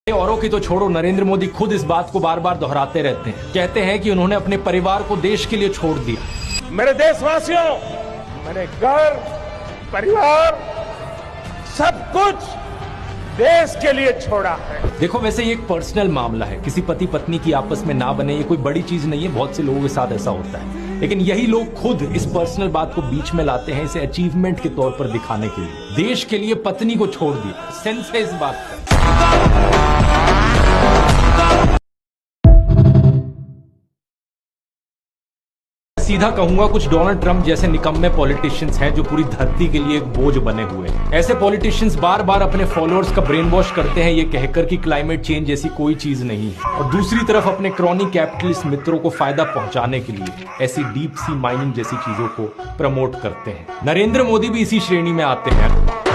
औरों की तो छोड़ो, नरेंद्र मोदी खुद इस बात को बार बार दोहराते रहते हैं। कहते हैं कि उन्होंने अपने परिवार को देश के लिए छोड़ दिया। मेरे देशवासियों, मैंने घर, परिवार, सब कुछ देश के लिए छोड़ा है। देखो, वैसे ये एक पर्सनल मामला है, किसी पति पत्नी की आपस में ना बने, ये कोई बड़ी चीज नहीं है। बहुत से लोगों के साथ ऐसा होता है, लेकिन यही लोग खुद इस पर्सनल बात को बीच में लाते हैं, इसे अचीवमेंट के तौर पर दिखाने के लिए। देश के लिए पत्नी को छोड़ दिया, सेंस है इस बात का। सीधा कहूंगा, कुछ डोनाल्ड ट्रंप जैसे निकम्मे पॉलिटिशियंस हैं जो पूरी धरती के लिए एक बोझ बने हुए हैं। ऐसे पॉलिटिशियंस बार बार अपने फॉलोअर्स का ब्रेन वॉश करते हैं ये कहकर कि क्लाइमेट चेंज जैसी कोई चीज नहीं है, और दूसरी तरफ अपने क्रॉनी कैपिटलिस्ट मित्रों को फायदा पहुंचाने के लिए ऐसी डीप सी माइनिंग जैसी चीजों को प्रमोट करते हैं। नरेंद्र मोदी भी इसी श्रेणी में आते हैं।